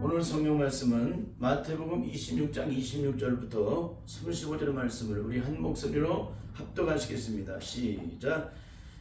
오늘 성경 말씀은 마태복음 26장 26절부터 35절의 말씀을 우리 한 목소리로 합독하시겠습니다. 시작.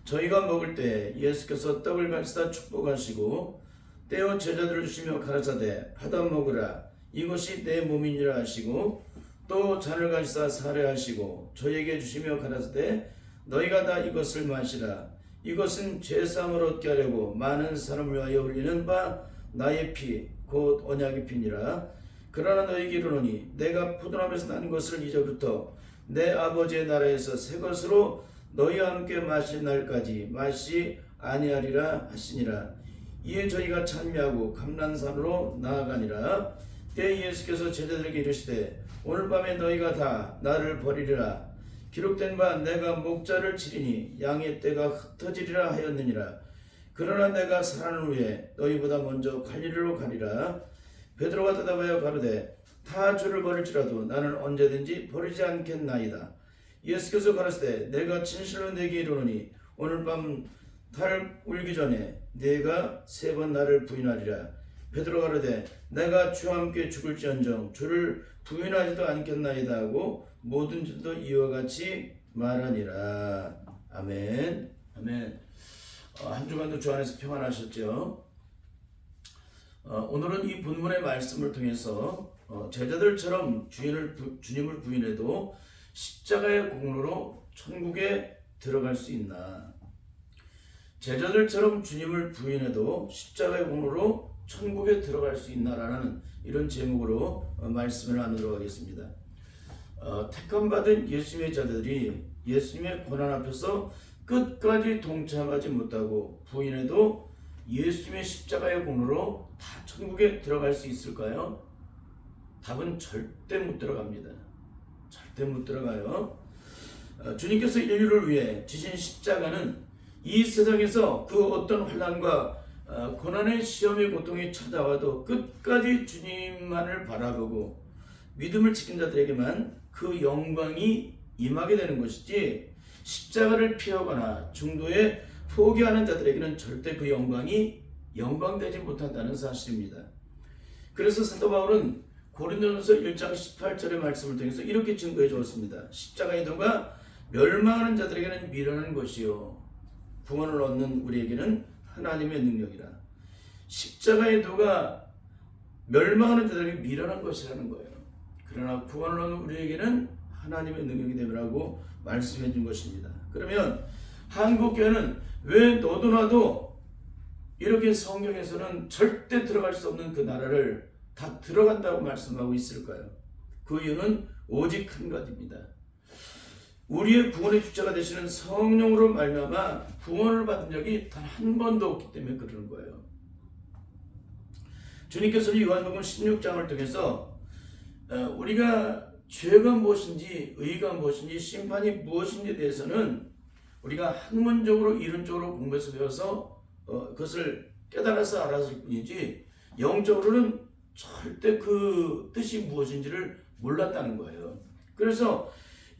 저희가 먹을 때 예수께서 떡을 가지사 축복하시고 떼어 제자들을 주시며 가라사대 받아 먹으라 이것이 내 몸이니라 하시고 또 잔을 가지사 사례하시고 저에게 주시며 가라사대 너희가 다 이것을 마시라 이것은 죄사함을 얻게 하려고 많은 사람을 위하여 흘리는 바 나의 피 곧 언약의 피니라. 그러나 너희에게 이르노니 내가 포도나무에서 난 것을 이제부터 내 아버지의 나라에서 새 것으로 너희와 함께 마실 날까지 마시 아니하리라 하시니라. 이에 저희가 찬미하고 감난산으로 나아가니라. 때에 예수께서 제자들에게 이르시되 오늘 밤에 너희가 다 나를 버리리라. 기록된 바 내가 목자를 치리니 양의 떼가 흩어지리라 하였느니라. 그러나 내가 살아난 후에 너희보다 먼저 갈릴리로 가리라. 베드로가 대답하여 가로되 다 주를 버릴지라도 나는 언제든지 버리지 않겠나이다. 예수께서 가라사대 내가 진실로 내게 이르노니 오늘 밤 달 울기 전에 네가 3번 나를 부인하리라. 베드로가 가로되 내가 주와 함께 죽을지언정 주를 부인하지도 않겠나이다 하고 모든 줄도 이와 같이 말하니라. 아멘. 아멘. 한 주간도 주 안에서 평안하셨죠? 오늘은 이 본문의 말씀을 통해서 제자들처럼 주님을 부인해도 십자가의 공로로 천국에 들어갈 수 있나? 제자들처럼 주님을 부인해도 십자가의 공로로 천국에 들어갈 수 있나라는 이런 제목으로 말씀을 나누도록 하겠습니다. 택함받은 예수님의 자들이 예수님의 고난 앞에서 끝까지 동참하지 못하고 부인해도 예수님의 십자가의 공로로 다 천국에 들어갈 수 있을까요? 답은 절대 못 들어갑니다. 절대 못 들어가요. 주님께서 인류를 위해 지신 십자가는 이 세상에서 그 어떤 환난과 고난의 시험의 고통이 찾아와도 끝까지 주님만을 바라보고 믿음을 지킨 자들에게만 그 영광이 임하게 되는 것이지 십자가를 피하거나 중도에 포기하는 자들에게는 절대 그 영광이 영광되지 못한다는 사실입니다. 그래서 사도 바울은 고린도전서 1장 18절의 말씀을 통해서 이렇게 증거해 주었습니다. 십자가의 도가 멸망하는 자들에게는 미련한 것이요 구원을 얻는 우리에게는 하나님의 능력이라. 십자가의 도가 멸망하는 자들에게 미련한 것이라는 거예요. 그러나 구원을 얻는 우리에게는 하나님의 능력이 되라고 말씀해 준 것입니다. 그러면 한국교회는 왜 너도 나도 이렇게 성경에서는 절대 들어갈 수 없는 그 나라를 다 들어간다고 말씀하고 있을까요? 그 이유는 오직 한 가지입니다. 우리의 구원의 주체가 되시는 성령으로 말미암아 구원을 받은 적이 단 한 번도 없기 때문에 그러는 거예요. 주님께서는 요한복음 16장을 통해서 우리가 죄가 무엇인지 의가 무엇인지 심판이 무엇인지에 대해서는 우리가 학문적으로 이론적으로 공부해서 배워서 그것을 깨달아서 알았을 뿐이지 영적으로는 절대 그 뜻이 무엇인지를 몰랐다는 거예요. 그래서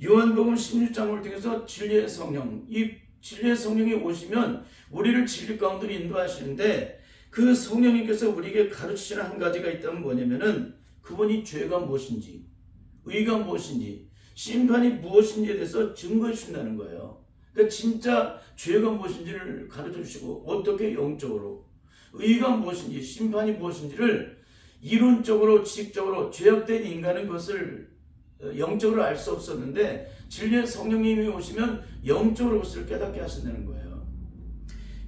요한복음 16장을 통해서 진리의 성령, 이 진리의 성령이 오시면 우리를 진리 가운데로 인도하시는데 그 성령님께서 우리에게 가르치시는 한 가지가 있다면 뭐냐면은 그분이 죄가 무엇인지 의가 무엇인지 심판이 무엇인지에 대해서 증거해 주신다는 거예요. 그러니까 진짜 죄가 무엇인지를 가르쳐 주시고 어떻게 영적으로 의가 무엇인지 심판이 무엇인지를 이론적으로 지식적으로 죄악된 인간은 그것을 영적으로 알 수 없었는데 진리의 성령님이 오시면 영적으로 그것을 깨닫게 하신다는 거예요.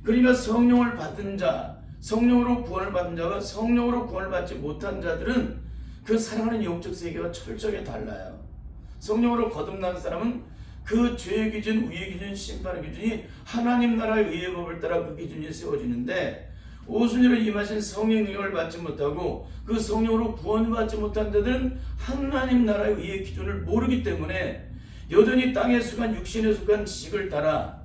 그러니까 성령을 받은 자, 성령으로 구원을 받은 자와 성령으로 구원을 받지 못한 자들은 그 살아가는 영적 세계가 철저하게 달라요. 성령으로 거듭난 사람은 그 죄의 기준, 의의 기준, 심판의 기준이 하나님 나라의 의의 법을 따라 그 기준이 세워지는데 오순절로 임하신 성령 능력을 받지 못하고 그 성령으로 구원받지 못한 자들은 하나님 나라의 의의 기준을 모르기 때문에 여전히 땅에 속한 육신에 속한 지식을 따라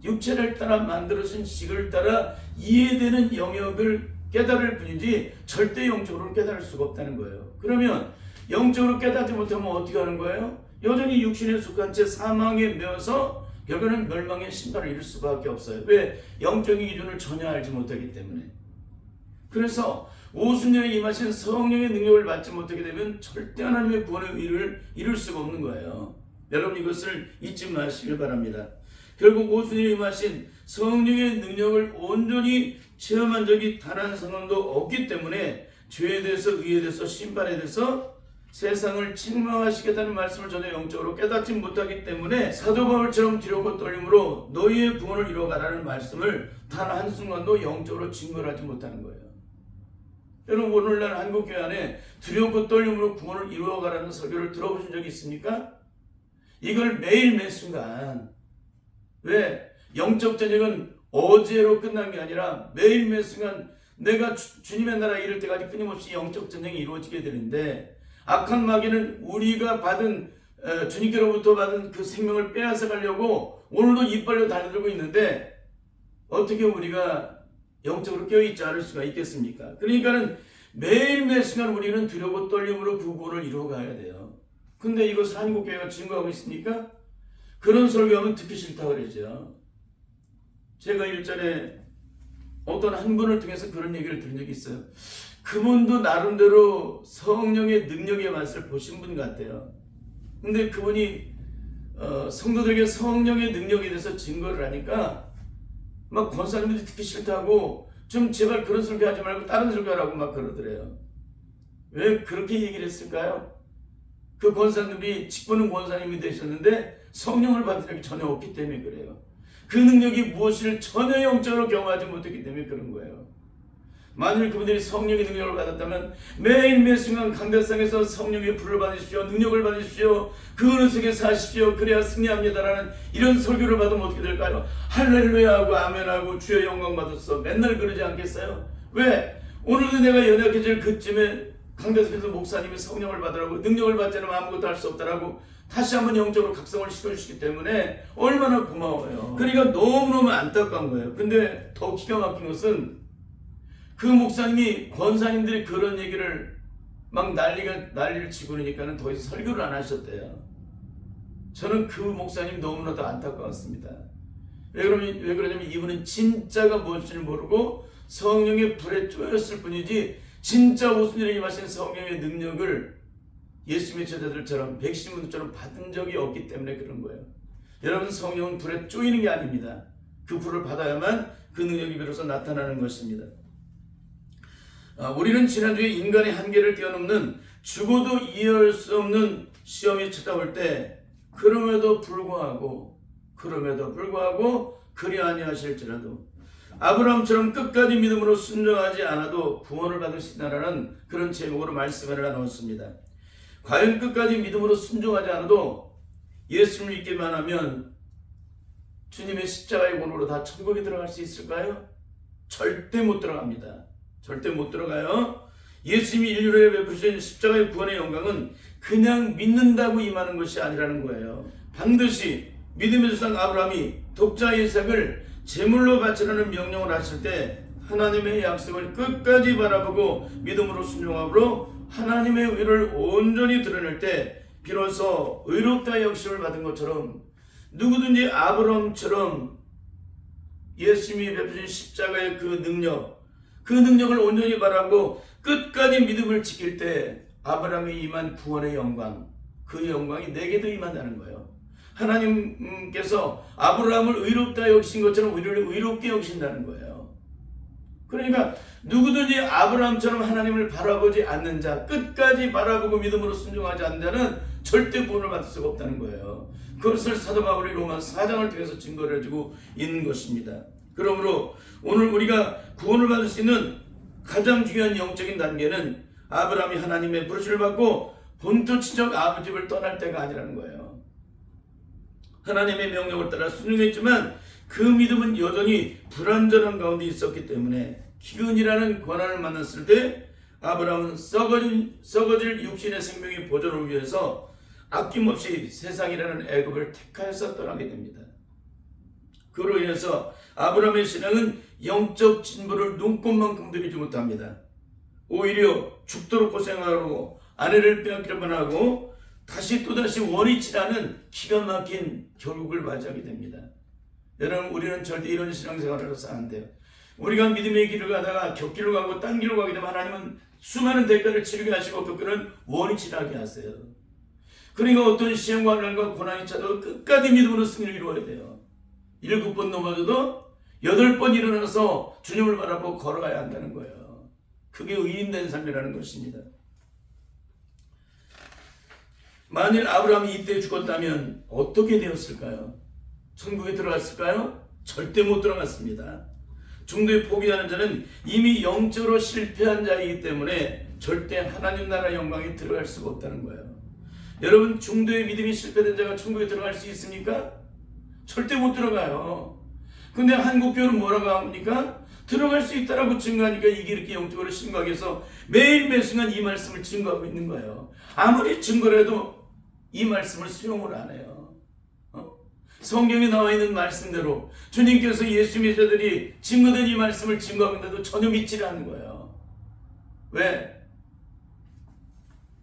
육체를 따라 만들어진 지식을 따라 이해되는 영역을 깨달을 뿐이지 절대 영적으로는 깨달을 수가 없다는 거예요. 그러면 영적으로 깨닫지 못하면 어떻게 하는 거예요? 여전히 육신에 속한 채 사망에 매어서 결국은 멸망의 심판을 이룰 수밖에 없어요. 왜? 영적인 기준을 전혀 알지 못하기 때문에. 그래서 오순절에 임하신 성령의 능력을 받지 못하게 되면 절대 하나님의 구원의 의를 이룰 수가 없는 거예요. 여러분 이것을 잊지 마시길 바랍니다. 결국 오순절에 임하신 성령의 능력을 온전히 체험한 적이 단 한 사람도 없기 때문에 죄에 대해서, 의에 대해서, 심판에 대해서 세상을 책망하시겠다는 말씀을 전혀 영적으로 깨닫지 못하기 때문에 사도 바울처럼 두렵고 떨림으로 너희의 구원을 이루어가라는 말씀을 단 한순간도 영적으로 증거하지 못하는 거예요. 여러분 오늘날 한국교회 안에 두렵고 떨림으로 구원을 이루어가라는 설교를 들어보신 적이 있습니까? 이걸 매일 매 순간, 왜? 영적 전쟁은 어제로 끝난 게 아니라 매일 매 순간 내가 주님의 나라에 이를 때까지 끊임없이 영적 전쟁이 이루어지게 되는데, 악한 마귀는 우리가 받은 주님께로부터 받은 그 생명을 빼앗아 가려고 오늘도 이빨로 달려들고 있는데 어떻게 우리가 영적으로 깨어있지 않을 수가 있겠습니까? 그러니까는 매일 매 순간 우리는 두려워 떨림으로 그 구원을 이루어가야 돼요. 근데 이것을 한국교회가 증거하고 있습니까? 그런 설교하면 듣기 싫다고 그러죠. 제가 일전에 어떤 한 분을 통해서 그런 얘기를 들은 적이 있어요. 그분도 나름대로 성령의 능력의 맛을 보신 분 같아요. 근데 그분이 성도들에게 성령의 능력에 대해서 증거를 하니까 막 권사님들이 듣기 싫다고 좀 제발 그런 설교 하지 말고 다른 설교하라고 막 그러더래요. 왜 그렇게 얘기를 했을까요? 그 권사님들이 직분은 권사님이 되셨는데 성령을 받은 적이 전혀 없기 때문에 그래요. 그 능력이 무엇을 전혀 영적으로 경험하지 못했기 때문에 그런 거예요. 만일 그분들이 성령의 능력을 받았다면 매일 매 순간 강대상에서 성령의 불을 받으십시오, 능력을 받으십시오, 그 어느 속에 사십시오, 그래야 승리합니다라는 이런 설교를 받으면 어떻게 될까요? 할렐루야하고 아멘하고 주여 영광 받았어, 맨날 그러지 않겠어요? 왜? 오늘도 내가 연약해질 그쯤에 강대상에서 목사님이 성령을 받으라고, 능력을 받지 않으면 아무것도 할 수 없다라고 다시 한번 영적으로 각성을 시켜주시기 때문에 얼마나 고마워요. 그러니까 너무너무 안타까운 거예요. 근데 더 기가 막힌 것은 그 목사님이 권사님들이 그런 얘기를 막 난리를 치고 그러니까는 더 이상 설교를 안 하셨대요. 저는 그 목사님 너무나도 안타까웠습니다. 왜 그러냐면 이분은 진짜가 무엇인지 모르고 성령의 불에 쪼였을 뿐이지 진짜 오순절에 임하신 성령의 능력을 예수님의 제자들처럼 백신분들처럼 받은 적이 없기 때문에 그런 거예요. 여러분 성령은 불에 쪼이는 게 아닙니다. 그 불을 받아야만 그 능력이 비로소 나타나는 것입니다. 우리는 지난주에 인간의 한계를 뛰어넘는 죽어도 이해할 수 없는 시험이 찾아올 때 그럼에도 불구하고 그리 아니하실지라도 아브라함처럼 끝까지 믿음으로 순종하지 않아도 구원을 받을 수 있다라는 그런 제목으로 말씀을 나눴습니다. 과연 끝까지 믿음으로 순종하지 않아도 예수를 믿기만 하면 주님의 십자가의 권으로 다 천국에 들어갈 수 있을까요? 절대 못 들어갑니다. 절대 못 들어가요. 예수님이 인류에 베푸신 십자가의 구원의 영광은 그냥 믿는다고 임하는 것이 아니라는 거예요. 반드시 믿음의 조상 아브라함이 독자 이삭을 제물로 바치라는 명령을 하실 때 하나님의 약속을 끝까지 바라보고 믿음으로 순종함으로 하나님의 의를 온전히 드러낼 때 비로소 의롭다 영심을 받은 것처럼 누구든지 아브라함처럼 예수님이 베푸신 십자가의 그 능력을 온전히 바라고 끝까지 믿음을 지킬 때 아브라함이 임한 구원의 영광, 그 영광이 내게도 임한다는 거예요. 하나님께서 아브라함을 의롭다 여기신 것처럼 우리를 의롭게 여기신다는 거예요. 그러니까 누구든지 아브라함처럼 하나님을 바라보지 않는 자, 끝까지 바라보고 믿음으로 순종하지 않는 자는 절대 구원을 받을 수가 없다는 거예요. 그것을 사도 바울이 로마 4장을 통해서 증거를 해주고 있는 것입니다. 그러므로 오늘 우리가 구원을 받을 수 있는 가장 중요한 영적인 단계는 아브라함이 하나님의 부르심을 받고 본토 친정 아버집을 떠날 때가 아니라는 거예요. 하나님의 명령을 따라 순종했지만 그 믿음은 여전히 불완전한 가운데 있었기 때문에 기근이라는 고난을 만났을 때 아브라함은 썩어질 육신의 생명의 보존을 위해서 아낌없이 세상이라는 애굽을 택하여서 떠나게 됩니다. 그로 인해서 아브라함의 신앙은 영적 진보를 눈꽃만큼 들이지 못합니다. 오히려 죽도록 고생하고 아내를 빼앗기만 하고 또다시 원위치 않은 기가 막힌 결국을 맞이하게 됩니다. 여러분 우리는 절대 이런 신앙생활을 해서 안 돼요. 우리가 믿음의 길을 가다가 격길로 가고 딴 길로 가게 되면 하나님은 수많은 대가를 치르게 하시고 그 끈은 원이 지나게 하세요. 그러니까 어떤 시험과 난과 고난이 찾아도 끝까지 믿음으로 승리를 이루어야 돼요. 7번 넘어져도 8번 일어나서 주님을 바라보고 걸어가야 한다는 거예요. 그게 의인된 삶이라는 것입니다. 만일 아브라함이 이때 죽었다면 어떻게 되었을까요? 천국에 들어갔을까요? 절대 못 들어갔습니다. 중도에 포기하는 자는 이미 영적으로 실패한 자이기 때문에 절대 하나님 나라 영광에 들어갈 수가 없다는 거예요. 여러분, 중도의 믿음이 실패된 자가 천국에 들어갈 수 있습니까? 절대 못 들어가요. 근데 한국교회는 뭐라고 합니까? 들어갈 수 있다라고 증거하니까 이게 이렇게 영적으로 심각하게 해서 매일 매 순간 이 말씀을 증거하고 있는 거예요. 아무리 증거를 해도 이 말씀을 수용을 안 해요. 성경에 나와 있는 말씀대로 주님께서 예수 믿는 자들이 증거된 이 말씀을 증거하고 있는데도 전혀 믿지 않는 거예요. 왜?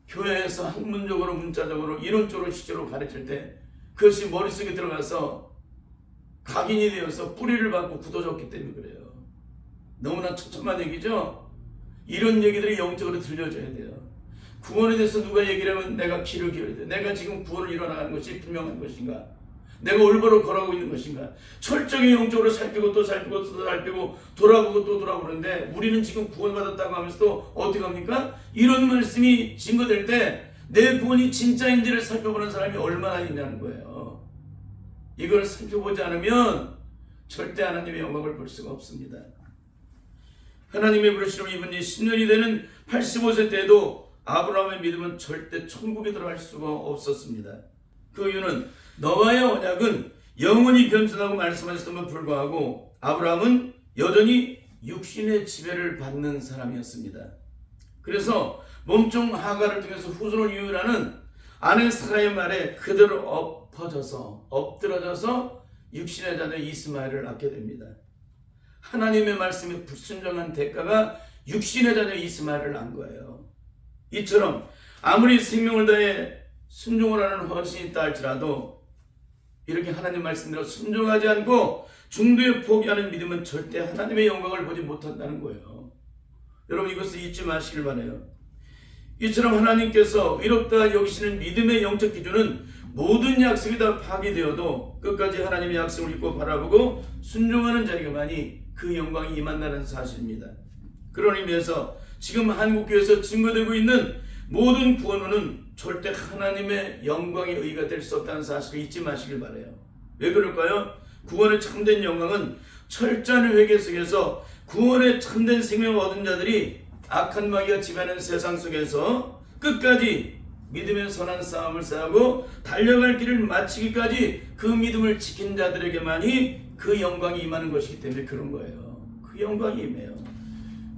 교회에서 학문적으로 문자적으로 이론적으로 시적으로 가르칠 때 그것이 머릿속에 들어가서 각인이 되어서 뿌리를 받고 굳어졌기 때문에 그래요. 너무나 처참한 얘기죠. 이런 얘기들이 영적으로 들려줘야 돼요. 구원에 대해서 누가 얘기를 하면 내가 귀를 기울여야 돼. 내가 지금 구원을 이뤄나가는 것이 분명한 것인가? 내가 올바로 걸어가고 있는 것인가? 철저히 영적으로 살피고 또 살피고 또 살피고 돌아보고 또 돌아보는데 우리는 지금 구원받았다고 하면서도 어떻게 합니까? 이런 말씀이 증거될 때 내 구원이 진짜인지를 살펴보는 사람이 얼마나 있냐는 거예요. 이걸 살펴보지 않으면 절대 하나님의 영광을 볼 수가 없습니다. 하나님의 부르심을 입은 지 10년이 되는 85세 때에도 아브라함의 믿음은 절대 천국에 들어갈 수가 없었습니다. 그 이유는 너와의 언약은 영원히 변천하고 말씀하셨음에 불구하고 아브라함은 여전히 육신의 지배를 받는 사람이었습니다. 그래서 몸종 하가를 통해서 후손을 유인하는 아내 사라의 말에 그대로 엎드러져서 육신의 자녀 이스마엘을 낳게 됩니다. 하나님의 말씀에 불순종한 대가가 육신의 자녀 이스마엘을 낳은 거예요. 이처럼 아무리 생명을 다해 순종을 하는 헌신이 있다 할지라도 이렇게 하나님 말씀대로 순종하지 않고 중도에 포기하는 믿음은 절대 하나님의 영광을 보지 못한다는 거예요. 여러분, 이것을 잊지 마시길 바라요. 이처럼 하나님께서 의롭다 여기시는 믿음의 영적 기준은 모든 약속이 다 파괴되어도 끝까지 하나님의 약속을 믿고 바라보고 순종하는 자에게만이 그 영광이 임한다는 사실입니다. 그런 의미에서 지금 한국교회에서 증거되고 있는 모든 구원은 절대 하나님의 영광의 의의가 될 수 없다는 사실을 잊지 마시길 바라요. 왜 그럴까요? 구원의 참된 영광은 철저한 회개 속에서 구원의 참된 생명을 얻은 자들이 악한 마귀가 지배하는 세상 속에서 끝까지 믿음의 선한 싸움을 싸우고 달려갈 길을 마치기까지 그 믿음을 지킨 자들에게만이 그 영광이 임하는 것이기 때문에 그런 거예요. 그 영광이 임해요.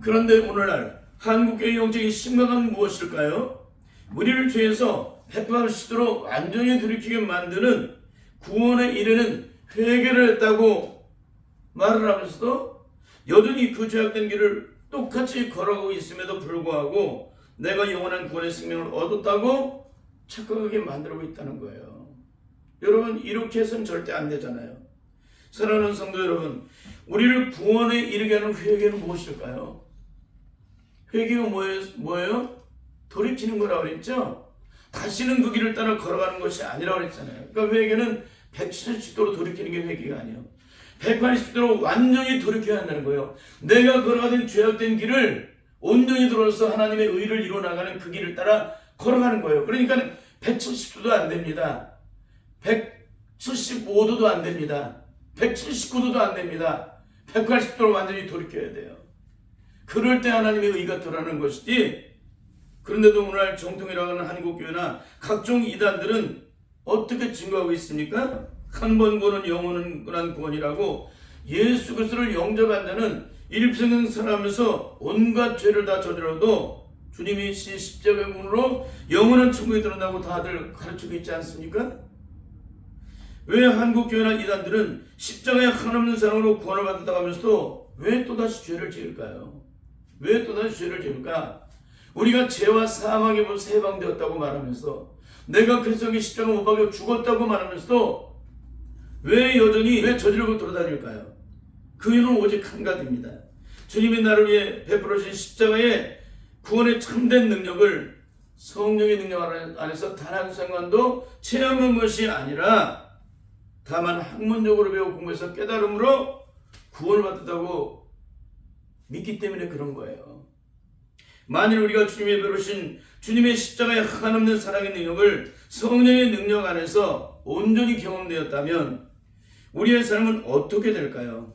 그런데 오늘날 한국교회 영적인 심각한 무엇일까요? 우리를 죄에서 180도로 완전히 돌이키게 만드는 구원에 이르는 회개를 했다고 말을 하면서도 여전히 그 죄악된 길을 똑같이 걸어가고 있음에도 불구하고 내가 영원한 구원의 생명을 얻었다고 착각하게 만들고 있다는 거예요. 여러분, 이렇게 해서는 절대 안 되잖아요. 사랑하는 성도 여러분, 우리를 구원에 이르게 하는 회개는 무엇일까요? 회개가 뭐예요? 돌이키는 거라고 그랬죠? 다시는 그 길을 따라 걸어가는 것이 아니라고 그랬잖아요. 그러니까 회개는 170도로 돌이키는 게 회개가 아니에요. 180도로 완전히 돌이켜야 한다는 거예요. 내가 걸어가던 죄악된 길을 온전히 들어서 하나님의 의를 이루어나가는 그 길을 따라 걸어가는 거예요. 그러니까 170도도 안 됩니다. 175도도 안 됩니다. 179도도 안 됩니다. 180도로 완전히 돌이켜야 돼요. 그럴 때 하나님의 의가 드러나는 것이지. 그런데도 오늘날 정통이라고 하는 한국교회나 각종 이단들은 어떻게 증거하고 있습니까? 한 번 구원은 영원한 구원이라고 예수 그리스도를 영접한 자는 일평생살아가면서 온갖 죄를 다 저질러도 주님이 십자가의 문으로 영원한 천국에 들어간다고 다들 가르치고 있지 않습니까? 왜 한국교회나 이단들은 십자가의 한없는 사랑으로 구원을 받았다고 하면서도 왜 또다시 죄를 지을까요? 왜 또다시 죄를 지을까? 우리가 죄와 사망에서 해방되었다고 말하면서 내가 그리스도의 십자가 못 박혀 죽었다고 말하면서도 왜 여전히 왜 저지르고 돌아다닐까요? 그 이유는 오직 한 가지입니다. 주님이 나를 위해 베풀어 주신 십자가의 구원의 참된 능력을 성령의 능력 안에서 단 한 순간도 체험한 것이 아니라 다만 학문적으로 배우고 공부해서 깨달음으로 구원을 받았다고 믿기 때문에 그런 거예요. 만일 우리가 주님이 베푸신 주님의 십자가의 한없는 사랑의 능력을 성령의 능력 안에서 온전히 경험되었다면 우리의 삶은 어떻게 될까요?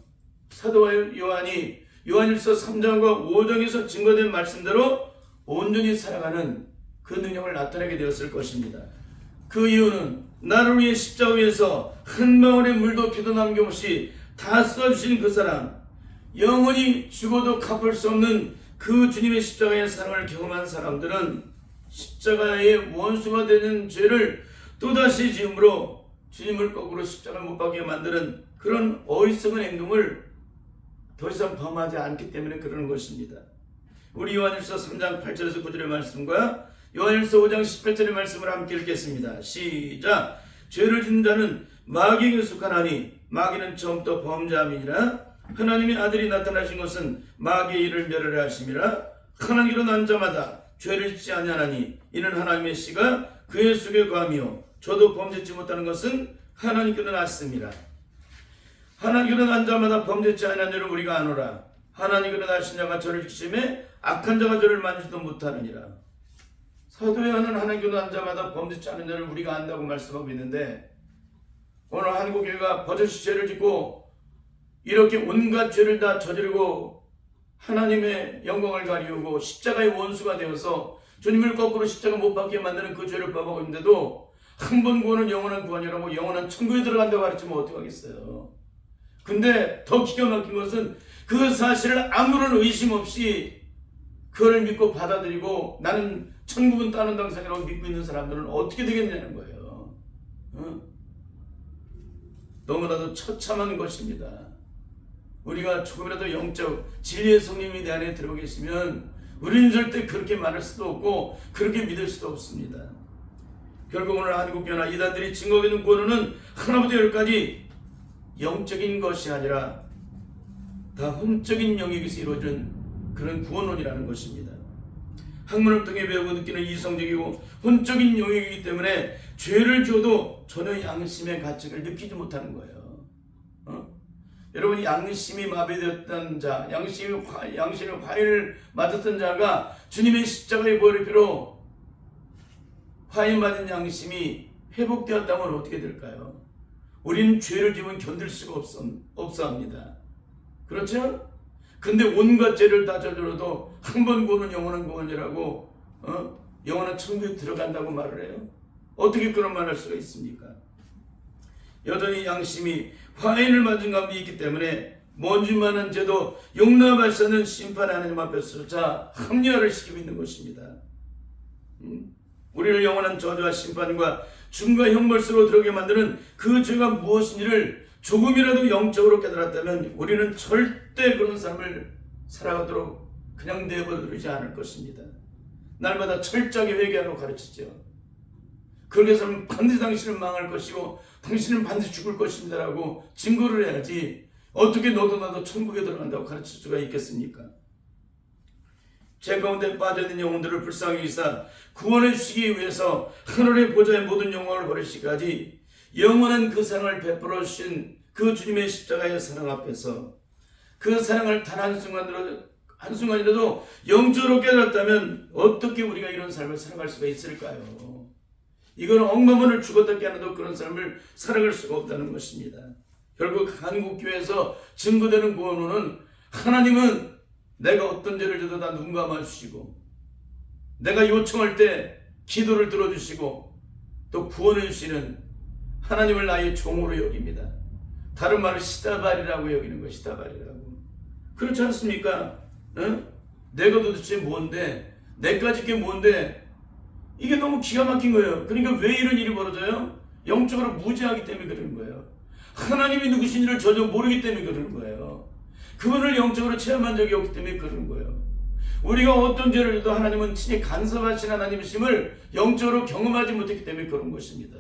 사도 요한이 요한일서 3장과 5장에서 증거된 말씀대로 온전히 살아가는 그 능력을 나타내게 되었을 것입니다. 그 이유는 나를 위해 십자가 위에서 한 방울의 물도 피도 남김없이 다 쏟아주신 그 사랑, 영원히 죽어도 갚을 수 없는 그 주님의 십자가의 사랑을 경험한 사람들은 십자가의 원수가 되는 죄를 또다시 지음으로 주님을 거꾸로 십자가를 못 박게 만드는 그런 어리석은 행동을 더 이상 범하지 않기 때문에 그러는 것입니다. 우리 요한일서 3장 8절에서 9절의 말씀과 요한일서 5장 18절의 말씀을 함께 읽겠습니다. 시작. 죄를 짓는 자는 마귀에게 속하나니 마귀는 처음부터 범죄함이니라. 하나님의 아들이 나타나신 것은 마귀의 일을 멸하려 하심이라. 하나님으로 난 자마다 죄를 짓지 아니하나니 이는 하나님의 씨가 그의 속에 거하며 저도 범죄치 못하는 것은 하나님께로 났습니다. 하나님께로 난 자마다 범죄치 아니하는 줄을 우리가 아노라. 하나님께로 나신 자가 저를 지키심에 악한 자가 저를 만지지도 못하느니라. 사도 요한은 하나님께로 난 자마다 범죄치 않은 자를 우리가 안다고 말씀하고 있는데, 오늘 한국교회가 버젓이 죄를 짓고 이렇게 온갖 죄를 다 저지르고 하나님의 영광을 가리우고 십자가의 원수가 되어서 주님을 거꾸로 십자가 못 박게 만드는 그 죄를 범하고 있는데도 한 번 구원은 영원한 구원이라고 영원한 천국에 들어간다고 가르치면 어떡하겠어요. 근데 더 기가 막힌 것은 그 사실을 아무런 의심 없이 그걸 믿고 받아들이고 나는 천국은 따는 당상이라고 믿고 있는 사람들은 어떻게 되겠냐는 거예요. 너무나도 처참한 것입니다. 우리가 조금이라도 영적 진리의 성령이 내 안에 들어 계시면 우리는 절대 그렇게 말할 수도 없고 그렇게 믿을 수도 없습니다. 결국 오늘 한국교회나 이단들이 증거하고 있는 구원은 하나부터 열까지 영적인 것이 아니라 다 혼적인 영역에서 이루어진 그런 구원론이라는 것입니다. 학문을 통해 배우고 느끼는 이성적이고 혼적인 영역이기 때문에 죄를 지어도 전혀 양심의 가책을 느끼지 못하는 거예요. 여러분, 양심이 마비되었던 자, 양심의 화인을 맞았던 자가 주님의 십자가의 보혈의 피로 화인 맞은 양심이 회복되었다면 어떻게 될까요? 우리는 죄를 지으면 견딜 수가 없어 합니다. 그렇죠? 근데 온갖 죄를 다 저질러도 한 번 구원은 영원한 구원이라고 영원한 천국에 들어간다고 말을 해요. 어떻게 그런 말을 할 수가 있습니까? 여전히 양심이 화인을 맞은 가운데 있기 때문에 먼지만한 죄도 용납할 수 없는 심판의 하나님 앞에서 자 합리화를 시키고 있는 것입니다. 우리를 영원한 저주와 심판과 죽음과 형벌수로 들어오게 만드는 그 죄가 무엇인지를 조금이라도 영적으로 깨달았다면 우리는 절대 그런 삶을 살아가도록 그냥 내버려두지 않을 것입니다. 날마다 철저하게 회개하라고 가르치죠. 그렇게 해서는 반드시 당신은 망할 것이고 당신은 반드시 죽을 것입니다라고 증거를 해야지 어떻게 너도 나도 천국에 들어간다고 가르칠 수가 있겠습니까? 죄 가운데 빠져있는 영혼들을 불쌍히 여기사 구원해 주시기 위해서 하늘의 보좌의 모든 영광을 버리시기까지 영원한 그 사랑을 베풀어 주신 그 주님의 십자가의 사랑 앞에서 그 사랑을 단 한순간이라도 영적으로 깨달았다면 어떻게 우리가 이런 삶을 살아갈 수가 있을까요? 이거는 억만원을 죽었다 깨어나도 그런 삶을 살아갈 수가 없다는 것입니다. 결국 한국교회에서 증거되는 구원은 하나님은 내가 어떤 죄를 져도 다 눈 감아주시고 내가 요청할 때 기도를 들어주시고 또 구원해 주시는 하나님을 나의 종으로 여깁니다. 다른 말은 시다발이라고 여기는 거예요. 시다발이라고. 그렇지 않습니까? 내가 도대체 뭔데? 내까지 게 뭔데? 이게 너무 기가 막힌 거예요. 그러니까 왜 이런 일이 벌어져요? 영적으로 무지하기 때문에 그러는 거예요. 하나님이 누구신지를 전혀 모르기 때문에 그러는 거예요. 그분을 영적으로 체험한 적이 없기 때문에 그러는 거예요. 우리가 어떤 죄를 해도 하나님은 친히 간섭하신 하나님이심을 영적으로 경험하지 못했기 때문에 그런 것입니다.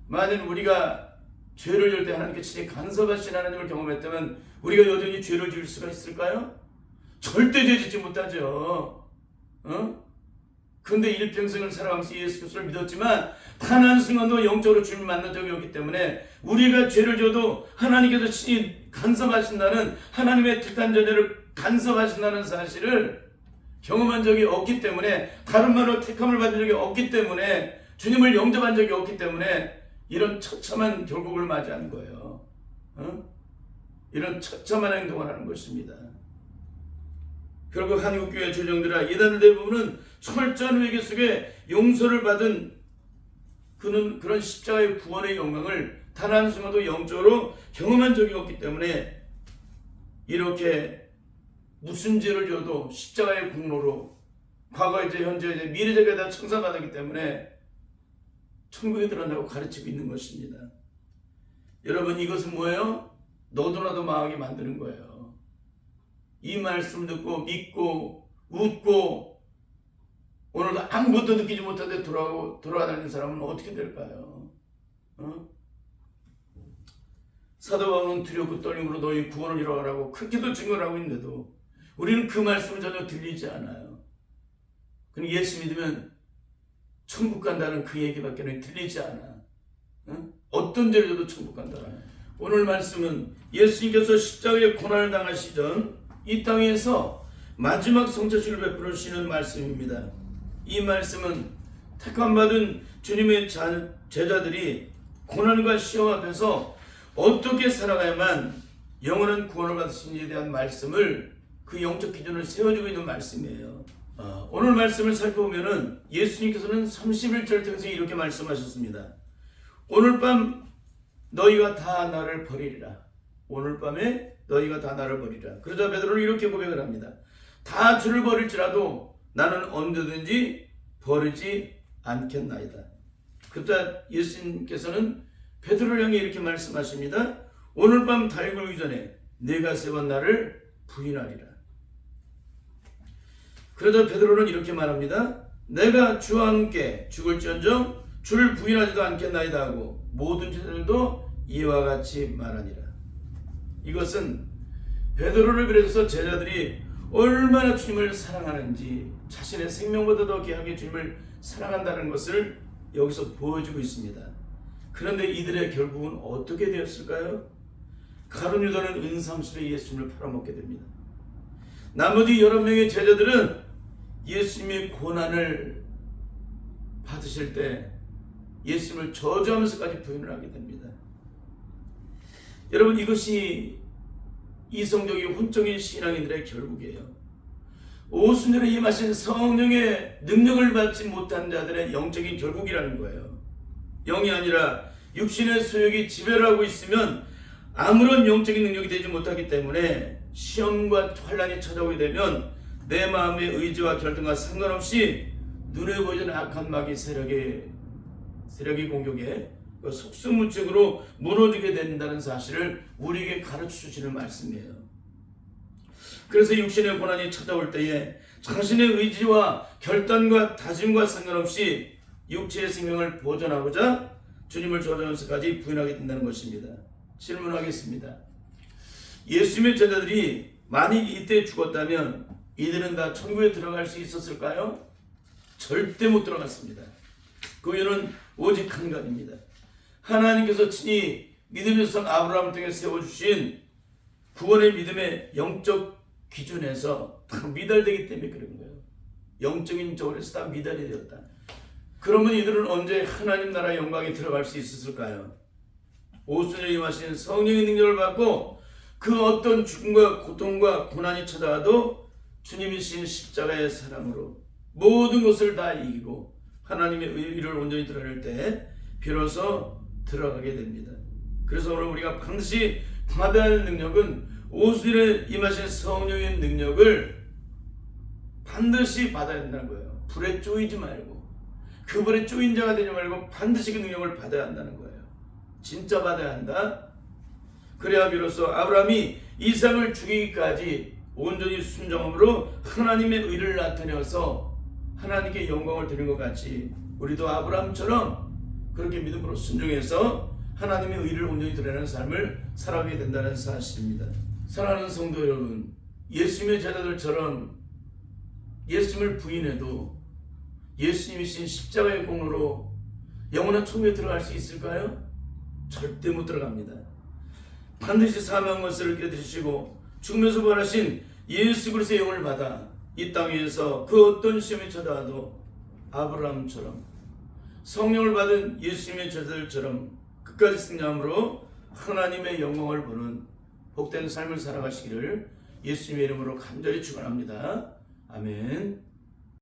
만약 우리가 죄를 지을 때 하나님께 친히 간섭하신 하나님을 경험했다면 우리가 여전히 죄를 지을 수가 있을까요? 절대 죄 짓지 못하죠. 그런데 일평생을 살아가면서 예수 그리스도를 믿었지만 단 한순간도 영적으로 주님을 만난 적이 없기 때문에 우리가 죄를 지어도 하나님께서 친히 간섭하신다는, 하나님의 특단전제를 간섭하신다는 사실을 경험한 적이 없기 때문에, 다른 말로 택함을 받은 적이 없기 때문에, 주님을 영접한 적이 없기 때문에 이런 처참한 결국을 맞이하는 거예요. 이런 처참한 행동을 하는 것입니다. 결국 한국교회 조정들아, 예단들 대부분은 철저한 회개 속에 용서를 받은 그런 십자가의 구원의 영광을 단 한순간도 영적으로 경험한 적이 없기 때문에 이렇게 무슨 죄를 져도 십자가의 공로로 과거 이제 현재 이제 미래적에 다 청산받았기 때문에 천국에 들어간다고 가르치고 있는 것입니다. 여러분, 이것은 뭐예요? 너도 나도 망하게 만드는 거예요. 이 말씀 듣고 믿고 웃고 오늘도 아무것도 느끼지 못하되 돌아다니는 사람은 어떻게 될까요? 사도 바울은 두렵고 떨림으로 너희 구원을 이루어가라고 크게도 증거를 하고 있는데도 우리는 그 말씀을 전혀 들리지 않아요. 그럼 예수 믿으면 천국 간다는 그 얘기밖에 들리지 않아. 어떤 죄를 져도 천국 간다. 오늘 말씀은 예수님께서 십자가의 고난을 당하시던 이 땅에서 마지막 성자식을 베풀으시는 말씀입니다. 이 말씀은 택함받은 주님의 제자들이 고난과 시험 앞에서 어떻게 살아가야만 영원한 구원을 받으시는지에 대한 말씀을, 그 영적 기준을 세워주고 있는 말씀이에요. 오늘 말씀을 살펴보면은 예수님께서는 31절 통해서 이렇게 말씀하셨습니다. 오늘 밤 너희가 다 나를 버리리라. 오늘 밤에 너희가 다 나를 버리리라. 그러자 베드로는 이렇게 고백을 합니다. 다 주를 버릴지라도 나는 언제든지 버리지 않겠나이다. 그러자 예수님께서는 베드로를 향해 이렇게 말씀하십니다. 오늘 밤 달 굴기 전에 네가 3번 나를 부인하리라. 그러자 베드로는 이렇게 말합니다. 내가 주와 함께 죽을지언정 주를 부인하지도 않겠나이다 하고 모든 제자들도 이와 같이 말하니라. 이것은 베드로를 비롯해서 제자들이 얼마나 주님을 사랑하는지, 자신의 생명보다 더 귀하게 주님을 사랑한다는 것을 여기서 보여주고 있습니다. 그런데 이들의 결국은 어떻게 되었을까요? 가룟 유다는 은삼십에 예수님을 팔아먹게 됩니다. 나머지 11명의 제자들은 예수님의 고난을 받으실 때 예수님을 저주하면서까지 부인을 하게 됩니다. 여러분, 이것이 이성적인 혼적인 신앙인들의 결국이에요. 오순절에 임하신 성령의 능력을 받지 못한 자들의 영적인 결국이라는 거예요. 영이 아니라 육신의 소욕이 지배를 하고 있으면 아무런 영적인 능력이 되지 못하기 때문에 시험과 환난이 찾아오게 되면 내 마음의 의지와 결정과 상관없이 눈에 보이는 악한 마귀 세력이 공격에 속수무책으로 무너지게 된다는 사실을 우리에게 가르쳐 주시는 말씀이에요. 그래서 육신의 고난이 찾아올 때에 자신의 의지와 결단과 다짐과 상관없이 육체의 생명을 보존하고자 주님을 저주하면서까지 부인하게 된다는 것입니다. 질문하겠습니다. 예수님의 제자들이 만일 이때 죽었다면 이들은 다 천국에 들어갈 수 있었을까요? 절대 못 들어갔습니다. 그 이유는 오직 한 가지입니다. 하나님께서 친히 믿음의 성 아브라함을 통해 세워주신 구원의 믿음의 영적 기준에서 다 미달되기 때문에 그런 거예요. 영적인 쪽에서 다 미달이 되었다. 그러면 이들은 언제 하나님 나라 영광에 들어갈 수 있었을까요? 오순절에 임하신 성령의 능력을 받고 그 어떤 죽음과 고통과 고난이 찾아와도 주님이신 십자가의 사랑으로 모든 것을 다 이기고 하나님의 의를 온전히 드러낼 때 비로소 들어가게 됩니다. 그래서 오늘 우리가 반드시 받아야 할 능력은 오순절에 임하신 성령의 능력을 반드시 받아야 된다는 거예요. 불에 쪼이지 말고, 그 불에 쪼인 자가 되지 말고 반드시 그 능력을 받아야 한다는 거예요. 진짜 받아야 한다. 그래야 비로소 아브라함이 이삭을 죽이기까지 온전히 순종함으로 하나님의 의를 나타내어서 하나님께 영광을 드리는 것 같이 우리도 아브라함처럼 그렇게 믿음으로 순종해서 하나님의 의를 온전히 드러내는 삶을 살아가게 된다는 사실입니다. 사랑하는 성도 여러분, 예수님의 제자들처럼 예수님을 부인해도 예수님이 신 십자가의 공로로 영원한 천국에 들어갈 수 있을까요? 절대 못 들어갑니다. 반드시 사망 권세를 깨뜨리시고 죽으면서 부활하신 예수 그리스도의 영을 받아 이 땅 위에서 그 어떤 시험에 처다도 아브라함처럼 성령을 받은 예수님의 제자들처럼 끝까지 승리함으로 하나님의 영광을 보는 복된 삶을 살아가시기를 예수님의 이름으로 간절히 축원합니다. 아멘.